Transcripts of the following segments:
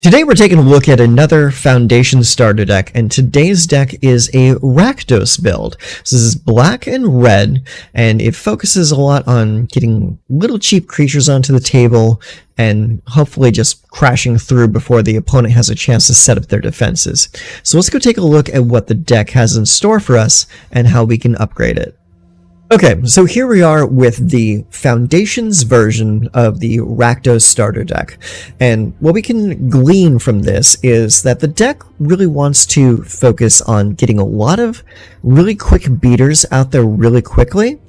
Today we're taking a look at another Foundation starter deck, and today's deck is a Rakdos build. So this is black and red, and it focuses a lot on getting little cheap creatures onto the table and hopefully just crashing through before the opponent has a chance to set up their defenses. So let's go take a look at what the deck has in store for us and how we can upgrade it. Okay, so here we are with the Foundations version of the Rakdos starter deck, and what we can glean from this is that the deck really wants to focus on getting a lot of really quick beaters out there really quickly,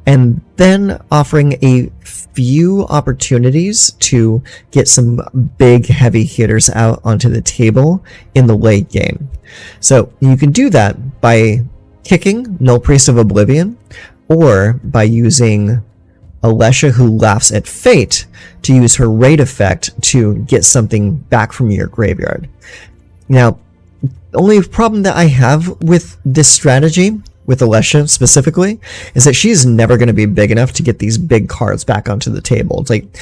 and then offering a few opportunities to get some big heavy hitters out onto the table in the late game. So you can do that by kicking Null Priest of Oblivion, or by using Alesha, who laughs at fate, to use her raid effect to get something back from your graveyard. Now, the only problem that I have with this strategy, with Alesha specifically, is that she's never going to be big enough to get these big cards back onto the table. It's like,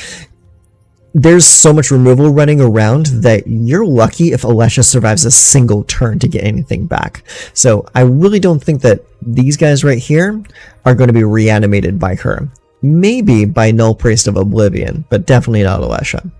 there's so much removal running around that you're lucky if Alesha survives a single turn to get anything back. So I really don't think that these guys right here are going to be reanimated by her. Maybe by Null Priest of Oblivion, but definitely not Alesha.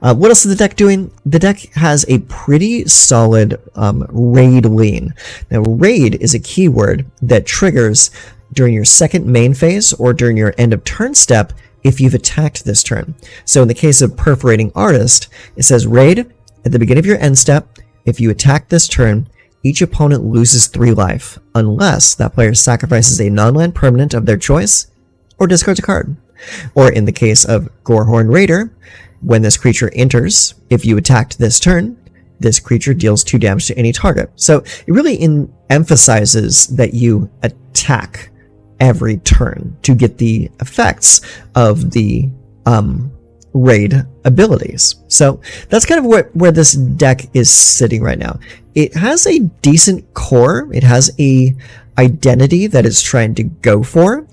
What else is the deck doing? The deck has a pretty solid raid lean. Now, raid is a keyword that triggers during your second main phase or during your end of turn step if you've attacked this turn. So in the case of Perforating Artist, it says raid at the beginning of your end step. If you attack this turn, each opponent loses 3 life, unless that player sacrifices a non-land permanent of their choice or discards a card. Or in the case of Gorehorn Raider, when this creature enters, if you attacked this turn, this creature deals 2 damage to any target. So it really emphasizes that you attack every turn to get the effects of the raid abilities. So that's kind of where this deck is sitting right now. It has a decent core. It has a identity that it's trying to go for,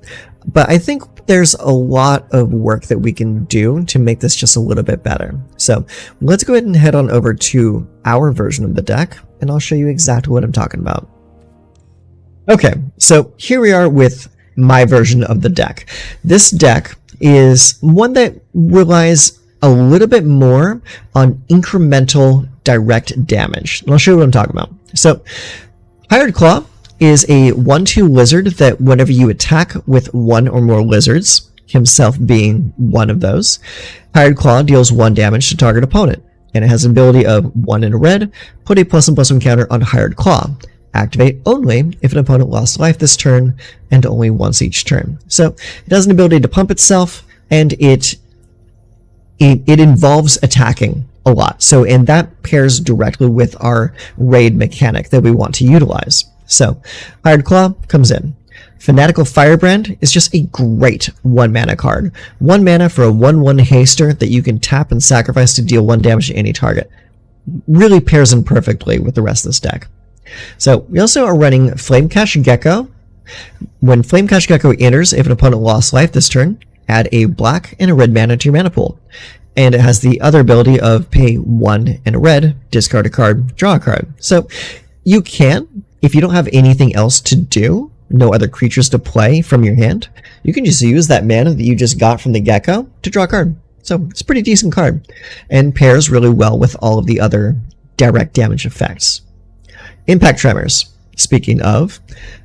but I think there's a lot of work that we can do to make this just a little bit better. So let's go ahead and head on over to our version of the deck, and I'll show you exactly what I'm talking about. Okay, so here we are with my version of the deck. This deck is one that relies a little bit more on incremental direct damage. And I'll show you what I'm talking about. So, Hired Claw is a 1/2 lizard that whenever you attack with 1 or more lizards, himself being one of those, Hired Claw deals 1 damage to target opponent. And it has an ability of 1 in a red, put a +1/+1 counter on Hired Claw. Activate only if an opponent lost life this turn, and only once each turn. So it has an ability to pump itself, and it involves attacking a lot. So, and that pairs directly with our raid mechanic that we want to utilize. So Hired Claw comes in. Fanatical Firebrand is just a great 1 mana card. 1 mana for a 1/1 haster that you can tap and sacrifice to deal 1 damage to any target. Really pairs in perfectly with the rest of this deck. So we also are running Flamecash Gecko. When Flamecash Gecko enters, if an opponent lost life this turn, add a black and a red mana to your mana pool. And it has the other ability of pay 1 and a red, discard a card, draw a card. So you can, if you don't have anything else to do, no other creatures to play from your hand, you can just use that mana that you just got from the Gecko to draw a card. So it's a pretty decent card, and pairs really well with all of the other direct damage effects. Impact Tremors. Speaking of,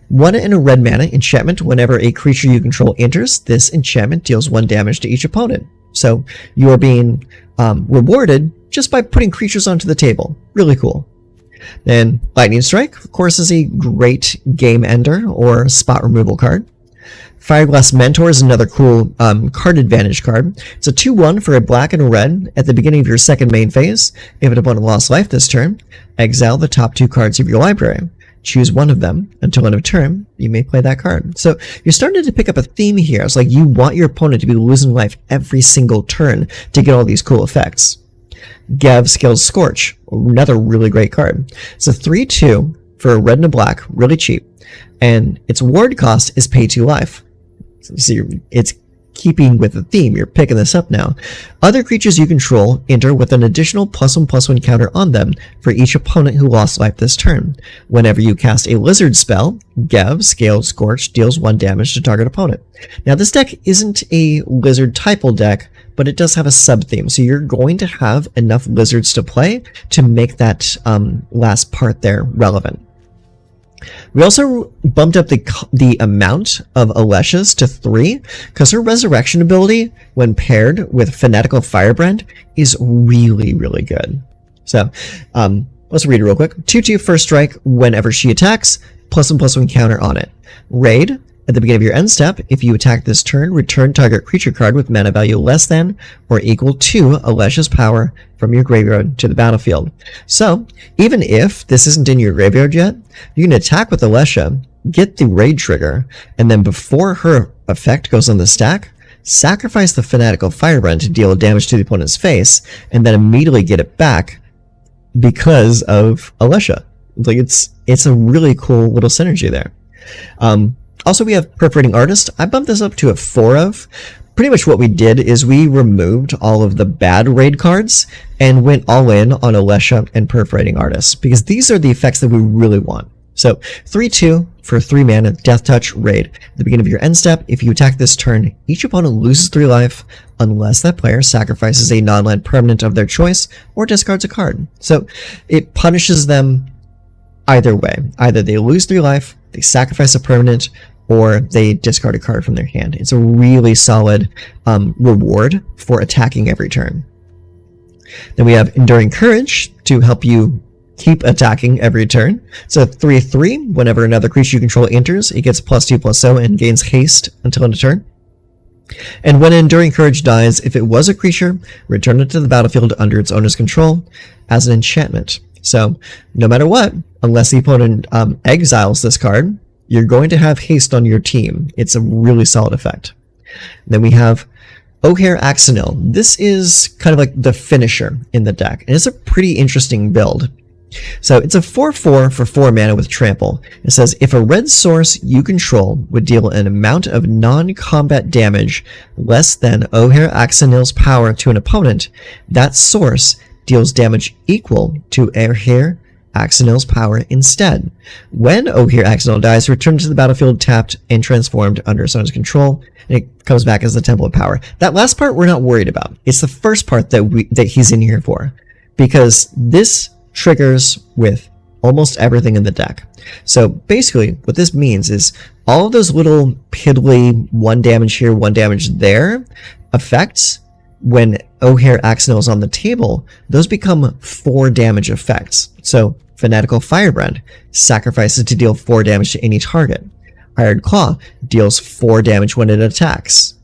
1 and a red mana enchantment. Whenever a creature you control enters, this enchantment deals 1 damage to each opponent. So you are being rewarded just by putting creatures onto the table. Really cool. Then Lightning Strike, of course, is a great game ender or spot removal card. Fireglass Mentor is another cool card advantage card. It's a 2/1 for a black and a red at the beginning of your second main phase. If an opponent lost life this turn, exile the top 2 cards of your library. Choose one of them. Until end of turn, you may play that card. So you're starting to pick up a theme here. It's like you want your opponent to be losing life every single turn to get all these cool effects. Gav Scales Scorch, another really great card. It's a 3/2 for a red and a black, really cheap. And its ward cost is pay 2 life. So it's keeping with the theme, you're picking this up now. Other creatures you control enter with an additional +1/+1 counter on them for each opponent who lost life this turn. Whenever you cast a lizard spell, Gev, Scaled Scorch, deals 1 damage to target opponent. Now this deck isn't a lizard typal deck, but it does have a sub-theme, so you're going to have enough lizards to play to make that last part there relevant. We also bumped up the amount of Alesha's to 3, because her resurrection ability, when paired with Fanatical Firebrand, is really, really good. So, let's read it real quick. 2/2 first strike whenever she attacks, +1/+1 counter on it. Raid, at the beginning of your end step, if you attack this turn, return target creature card with mana value less than or equal to Alesha's power from your graveyard to the battlefield. So, even if this isn't in your graveyard yet, you can attack with Alesha, get the raid trigger, and then before her effect goes on the stack, sacrifice the Fanatical Firebrand to deal damage to the opponent's face, and then immediately get it back because of Alesha. Like it's a really cool little synergy there. Also, we have Perforating Artist. I bumped this up to a 4 of. Pretty much what we did is we removed all of the bad raid cards and went all in on Alesha and Perforating Artist, because these are the effects that we really want. So 3/2 for 3 mana, Death Touch, Raid. At the beginning of your end step, if you attack this turn, each opponent loses 3 life unless that player sacrifices a non-land permanent of their choice or discards a card. So it punishes them either way. Either they lose 3 life, they sacrifice a permanent, or they discard a card from their hand. It's a really solid reward for attacking every turn. Then we have Enduring Courage to help you keep attacking every turn. So 3/3, whenever another creature you control enters, it gets +2/+0 and gains haste until end of turn. And when Enduring Courage dies, if it was a creature, return it to the battlefield under its owner's control as an enchantment. So no matter what, unless the opponent exiles this card, you're going to have haste on your team. It's a really solid effect. Then we have O'Hare Axonil. This is kind of like the finisher in the deck, and it's a pretty interesting build. So it's a 4/4 for 4 mana with Trample. It says, if a red source you control would deal an amount of non-combat damage less than O'Hare Axonil's power to an opponent, that source deals damage equal to O'Hare Axonil's power instead. When O'Hare Axonil dies, return to the battlefield tapped and transformed under its owner's control, and it comes back as the Temple of Power. That last part we're not worried about. It's the first part that he's in here for, because this triggers with almost everything in the deck. So basically, what this means is all of those little piddly 1 damage here, 1 damage there effects, when O'Hare Axonil is on the table, those become 4 damage effects. So Fanatical Firebrand sacrifices to deal 4 damage to any target. Iron Claw deals 4 damage when it attacks.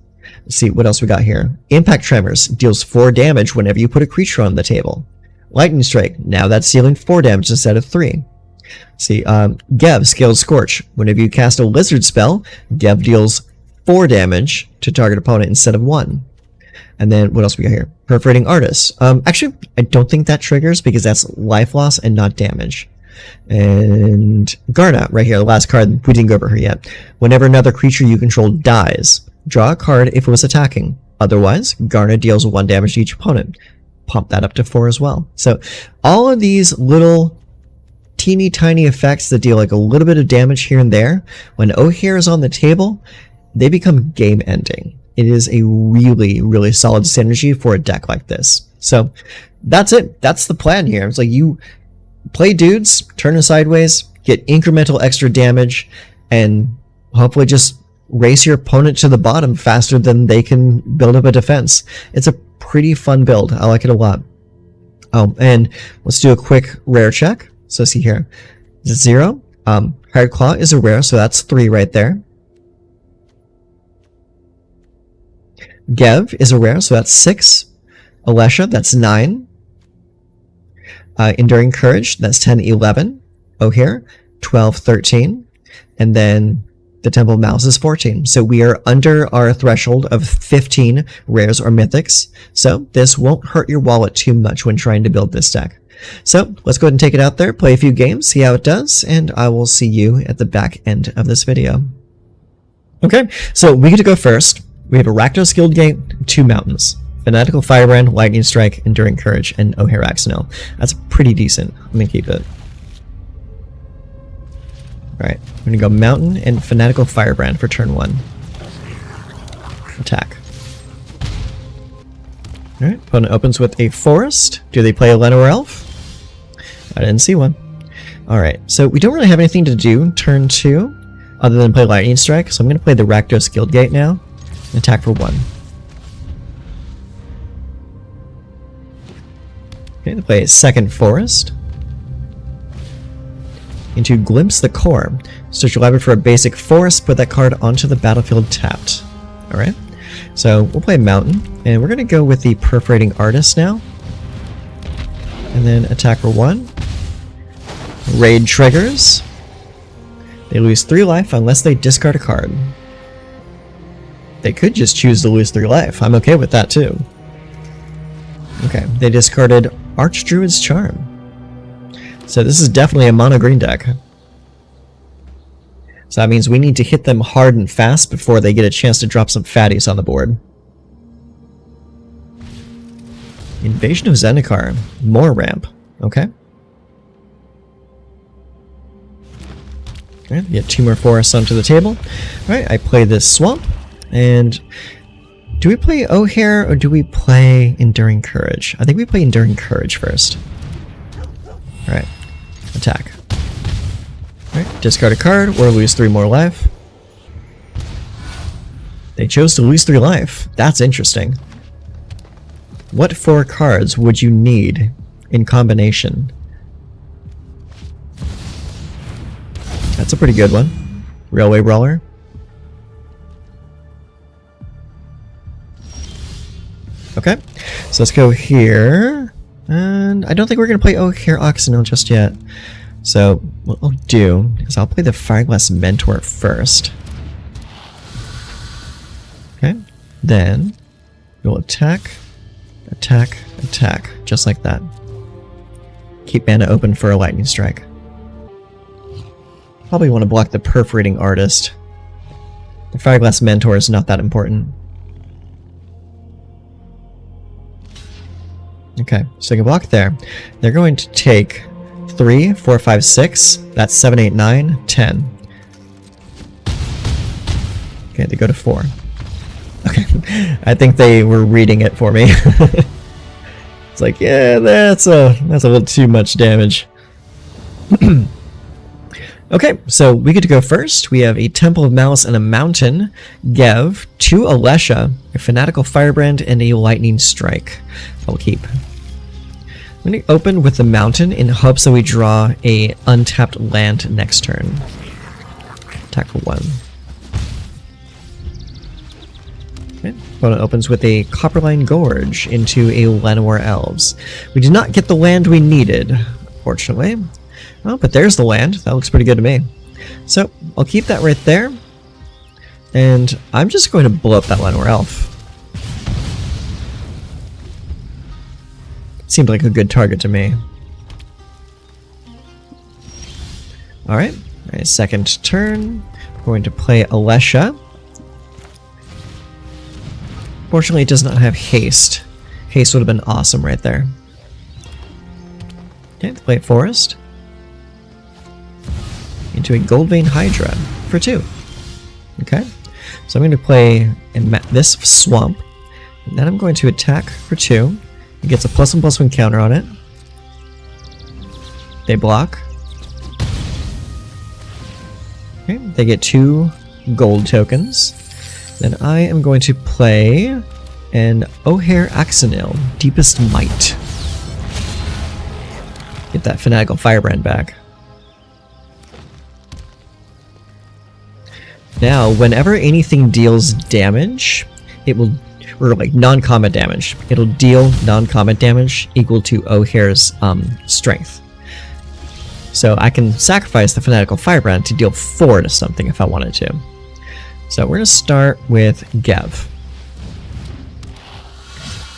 Let's see what else we got here. Impact Tremors deals 4 damage whenever you put a creature on the table. Lightning Strike, now that's dealing 4 damage instead of 3. See, Gev, Scaled Scorch. Whenever you cast a lizard spell, Gev deals 4 damage to target opponent instead of 1. And then what else we got here? Perforating Artist. Actually, I don't think that triggers because that's life loss and not damage. And Garna, right here, the last card, we didn't go over her yet. Whenever another creature you control dies, draw a card if it was attacking. Otherwise, Garna deals 1 damage to each opponent. Pump that up to 4 as well. So all of these little teeny tiny effects that deal like a little bit of damage here and there, when O'Hare is on the table, they become game ending. It is a really, really solid synergy for a deck like this. So that's it. That's the plan here. It's like you play dudes, turn them sideways, get incremental extra damage, and hopefully just race your opponent to the bottom faster than they can build up a defense. It's a pretty fun build. I like it a lot. Oh, and let's do a quick rare check. So see here, 0. Hired Claw is a rare, so that's 3 right there. Gev is a rare, so that's 6. Alesha, that's 9. Enduring Courage, that's 10, 11. O'Hare, 12, 13. And then the Temple of Mouse is 14. So we are under our threshold of 15 rares or mythics. So this won't hurt your wallet too much when trying to build this deck. So let's go ahead and take it out there, play a few games, see how it does, and I will see you at the back end of this video. Okay, so we get to go first. We have a Rakdos Guild Gate, 2 mountains. Fanatical Firebrand, Lightning Strike, Enduring Courage, and O'Hare Axonil. That's pretty decent. Let me keep it. Alright, I'm gonna go Mountain and Fanatical Firebrand for turn 1. Attack. Alright, opponent opens with a Forest. Do they play a Llanowar Elf? I didn't see one. Alright, so we don't really have anything to do turn 2 other than play Lightning Strike, so I'm going to play the Rakdos Guild Gate now and attack for 1. Okay, they play a second Forest. Into Glimpse the Core. Search your library for a basic Forest, put that card onto the battlefield tapped. Alright, so we'll play Mountain, and we're going to go with the Perforating Artist now. And then attack for 1. Raid triggers. They lose 3 life unless they discard a card. They could just choose to lose 3 life. I'm okay with that too. Okay, they discarded Archdruid's Charm. So this is definitely a mono green deck. So that means we need to hit them hard and fast before they get a chance to drop some fatties on the board. Invasion of Zendikar. More ramp. Okay. Okay, get 2 more forests onto the table. Alright, I play this Swamp. And do we play O'Hare or do we play Enduring Courage? I think we play Enduring Courage first. Alright, attack. Alright, discard a card or lose 3 more life. They chose to lose 3 life. That's interesting. What 4 cards would you need in combination? That's a pretty good one. Railway Brawler. Okay, so let's go here. And I don't think we're going to play O'Hare Axonil just yet. So what I'll do is I'll play the Fireglass Mentor first. Okay, then we'll attack, attack, attack, just like that. Keep mana open for a Lightning Strike. Probably want to block the Perforating Artist. The Fireglass Mentor is not that important. Okay, so they can block there. They're going to take 3, 4, 5, 6. That's 7, 8, 9, 10. Okay, they go to 4. Okay, I think they were reading it for me. It's like, yeah, that's a little too much damage. Okay, so we get to go first. We have a Temple of Malice and a Mountain, Gev, 2 Alesha, a Fanatical Firebrand, and a Lightning Strike. I'll keep. I'm going to open with the Mountain in hopes that we draw a untapped land next turn. Attack for 1. Okay. Opponent opens with a Copperline Gorge into a Llanowar Elves. We did not get the land we needed, fortunately. Oh, but there's the land. That looks pretty good to me. So, I'll keep that right there. And I'm just going to blow up that Llanowar Elf. Seemed like a good target to me. Alright, second turn. We're going to play Alesha. Fortunately, it does not have haste. Haste would have been awesome right there. Okay, play Forest. Into a Goldvein Hydra for 2. Okay, so I'm going to play this Swamp, and then I'm going to attack for 2. It gets a +1/+1 counter on it. They block. Okay, they get 2 gold tokens. Then I am going to play an O'Hare Axonil, Deepest Might. Get that Fanatical Firebrand back. Now, whenever anything deals damage, it will, or like non-combat damage, it'll deal non-combat damage equal to O'Hare's strength. So I can sacrifice the Fanatical Firebrand to deal 4 to something if I wanted to. So we're going to start with Gev.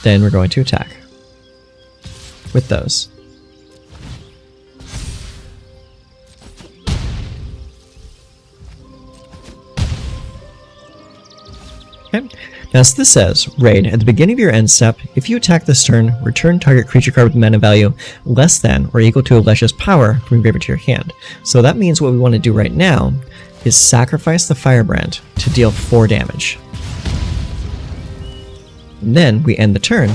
Then we're going to attack with those. Okay, As this says, raid, at the beginning of your end step, if you attack this turn, return target creature card with mana value less than or equal to Alesha's power from your graveyard to your hand. So that means what we want to do right now is sacrifice the Firebrand to deal 4 damage. And then we end the turn.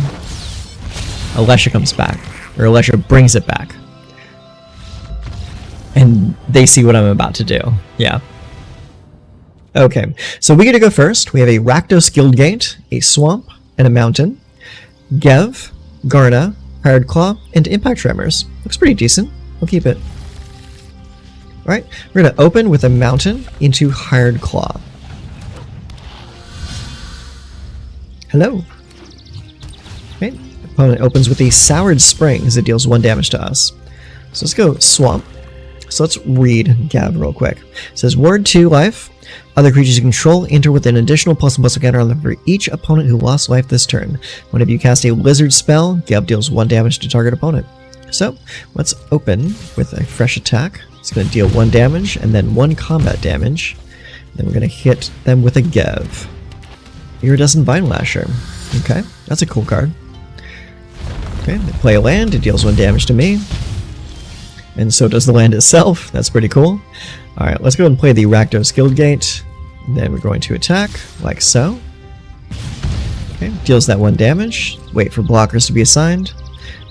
Alesha comes back, or Alesha brings it back. And they see what I'm about to do. Yeah. Okay, so we get to go first. We have a Rakdos Guildgate, a Swamp, and a Mountain. Gev, Garna, Hired Claw, and Impact Tremors. Looks pretty decent. We'll keep it. Alright, we're going to open with a Mountain into Hired Claw. Hello. Okay, opponent opens with a Soured Spring as it deals 1 damage to us. So let's go Swamp. So let's read Gav real quick. It says, Ward 2 life. Other creatures you control enter with an additional +1/+1 counter on them for each opponent who lost life this turn. Whenever you cast a Lizard spell, Gav deals 1 damage to target opponent. So let's open with a fresh attack. It's going to deal 1 damage and then 1 combat damage. Then we're going to hit them with a Gev. Iridescent Vine Lasher. Okay, that's a cool card. Okay, they play a land, it deals 1 damage to me. And so does the land itself. That's pretty cool. Alright, let's go and play the Rakdos Guildgate. Then we're going to attack, like so. Okay, deals that 1 damage. Wait for blockers to be assigned.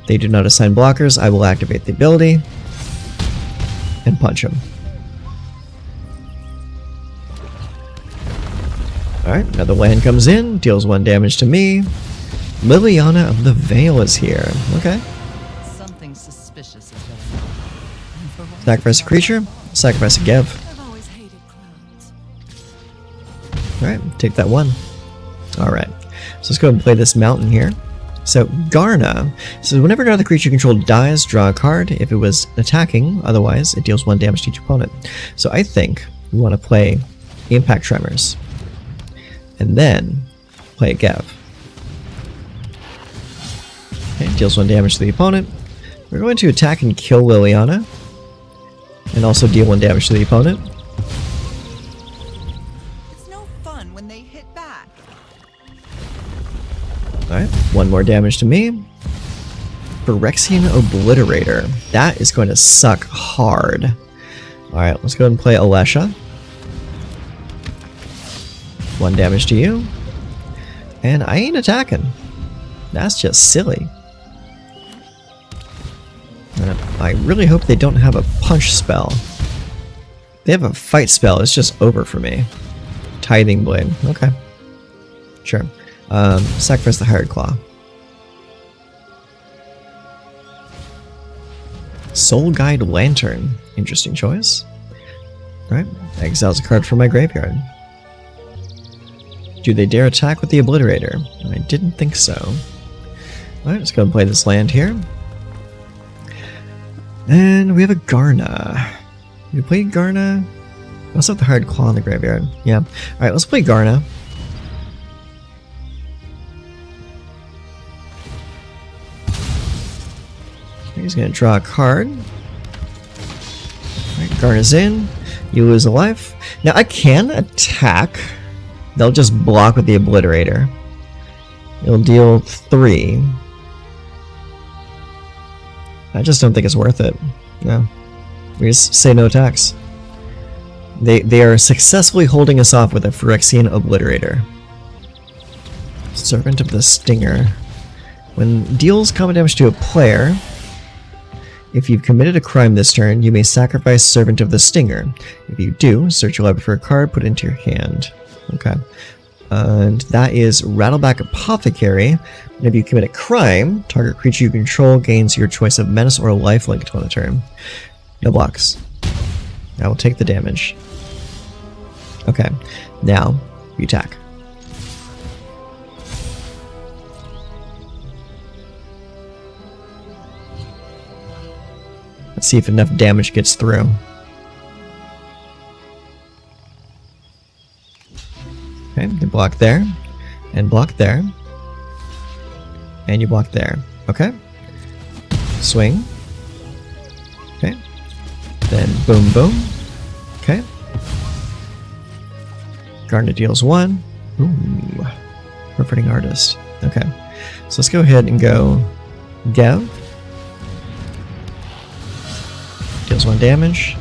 They do not assign blockers. I will activate the ability. And punch him. Alright, another land comes in. Deals 1 damage to me. Liliana of the Veil is here. Okay. Something suspicious is going on. Sacrifice a creature. Sacrifice a Gev. I've always hated clowns. Alright, take that 1. Alright, so let's go and play this mountain here. So, Garna says whenever another creature you control dies, draw a card. If it was attacking, otherwise, it deals 1 damage to each opponent. So I think we want to play Impact Tremors. And then play a Gev. Okay, deals 1 damage to the opponent. We're going to attack and kill Liliana. And also deal 1 damage to the opponent. It's no fun when they hit back. Alright, 1 more damage to me. Phyrexian Obliterator. That is going to suck hard. Alright, let's go ahead and play Alesha. 1 damage to you. And I ain't attacking. That's just silly. I really hope they don't have a punch spell. If they have a fight spell, it's just over for me. Tithing Blade. Okay. Sure. Sacrifice the Hired Claw. Soul Guide Lantern. Interesting choice. Alright. Exiles a card from my graveyard. Do they dare attack with the Obliterator? I didn't think so. Alright, let's go and play this land here. And we have a Garna. We play Garna. We also have the Hired Claw in the graveyard. Yeah. Alright, let's play Garna. He's going to draw a card. Alright, Garna's in. You lose a life. Now I can attack. They'll just block with the Obliterator. It'll deal 3. I just don't think it's worth it. No. We just say no attacks. They are successfully holding us off with a Phyrexian Obliterator. Servant of the Stinger. When deals combat damage to a player, if you've committed a crime this turn, you may sacrifice Servant of the Stinger. If you do, search your library for a card, put it into your hand. Okay. And that is Rattleback Apothecary. And if you commit a crime, target creature you control gains your choice of menace or lifelink on the turn. No blocks. I will take the damage. Okay. Now, we attack. Let's see if enough damage gets through. Okay, you block there, and block there, and you block there. Okay. Swing. Okay. Then boom, boom. Okay. Garnet deals 1. Ooh. Perforating Artist. Okay. So let's go ahead and go Gev. Deals 1 damage.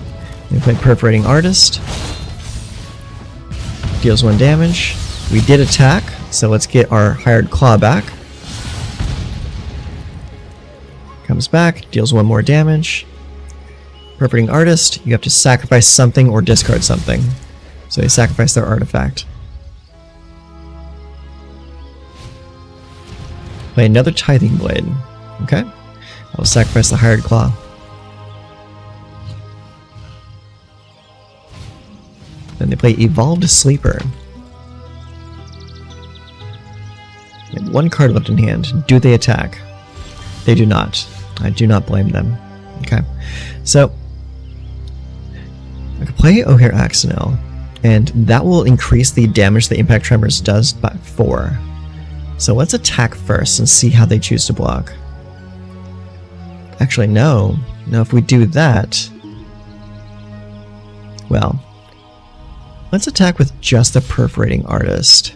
We play Perforating Artist. Deals 1 damage. We did attack, so let's get our Hired Claw back. Comes back, deals 1 more damage. Perforating Artist, you have to sacrifice something or discard something. So they sacrifice their artifact. Play another Tithing Blade. Okay. I will sacrifice the Hired Claw. Then they play Evolved Sleeper. They have 1 card left in hand. Do they attack? They do not. I do not blame them. Okay. So, I could play O'Hare Axonil, and that will increase the damage the Impact Tremors does by 4. So let's attack first and see how they choose to block. Actually, no. No, if we do that... Well... Let's attack with just the Perforating Artist.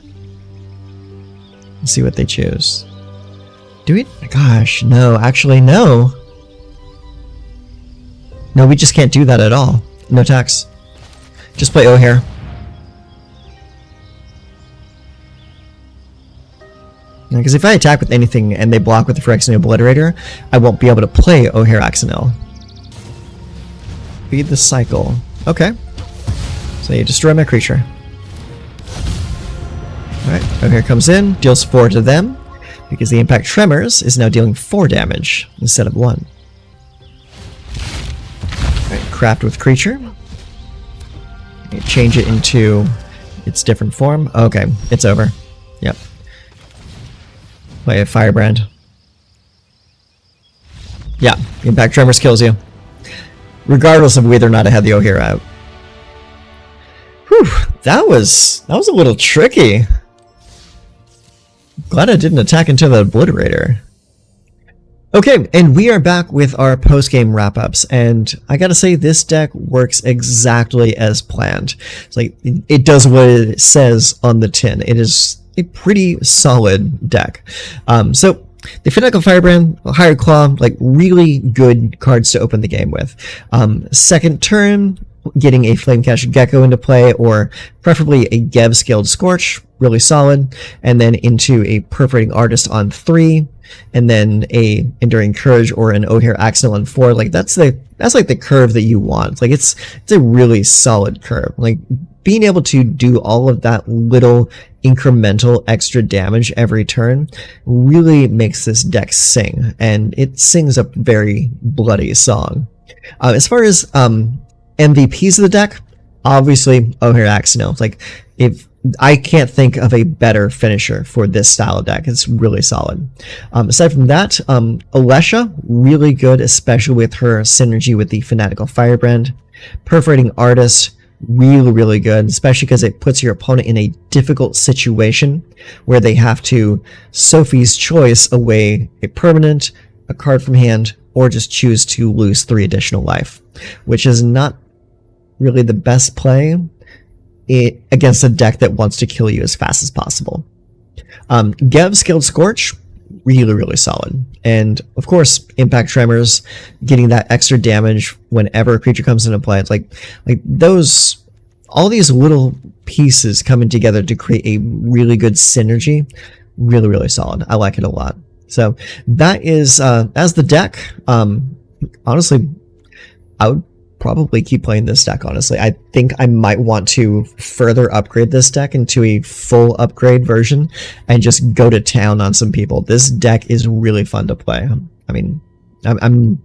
And see what they choose. Do we? Gosh, no. Actually, no. No, we just can't do that at all. No attacks. Just play O'Hare. Because if I attack with anything and they block with the Phyrexian Obliterator, I won't be able to play O'Hare Axonil. Feed the cycle. Okay. So you destroy my creature. Alright, O'Hare comes in, deals 4 to them, because the Impact Tremors is now dealing 4 damage instead of 1. Alright, craft with creature. You change it into its different form. Okay, it's over. Yep. Play a Firebrand. Yeah, Impact Tremors kills you. Regardless of whether or not I had the O'Hare out. Whew, that was a little tricky. Glad I didn't attack into the Obliterator. Okay, and we are back with our post-game wrap-ups, and I gotta say, this deck works exactly as planned. It's like, it does what it says on the tin. It is a pretty solid deck. So, the Fanatical Firebrand, Hired Claw, like, really good cards to open the game with. Second turn, getting a Flamecash Gecko into play, or preferably a Gev Scaled Scorch, really solid, and then into a Perforating Artist on 3, and then a Enduring Courage or an O'Hare Axonil on 4. Like that's like the curve that you want. Like it's a really solid curve. Like being able to do all of that little incremental extra damage every turn really makes this deck sing, and it sings a very bloody song. As far as MVPs of the deck, obviously O'Hare Axonil. Like, if I can't think of a better finisher for this style of deck. It's really solid. Aside from that, Alesha, really good, especially with her synergy with the Fanatical Firebrand. Perforating Artist, really good, especially because it puts your opponent in a difficult situation where they have to Sophie's Choice away a permanent, a card from hand, or just choose to lose 3 additional life, which is not really the best play against a deck that wants to kill you as fast as possible. Gev Scaled Scorch, really solid. And of course, Impact Tremors, getting that extra damage whenever a creature comes into play. It's like those, all these little pieces coming together to create a really good synergy. Really solid. I like it a lot. So that is, as the deck, honestly, I would probably keep playing this deck, honestly. I think I might want to further upgrade this deck into a full upgrade version and just go to town on some people. This deck is really fun to play. I mean, I'm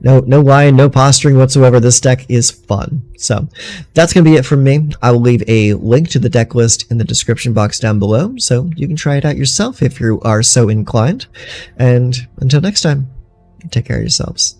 no lie, no posturing whatsoever. This deck is fun. So that's going to be it from me. I will leave a link to the deck list in the description box down below, so you can try it out yourself if you are so inclined. And until next time, take care of yourselves.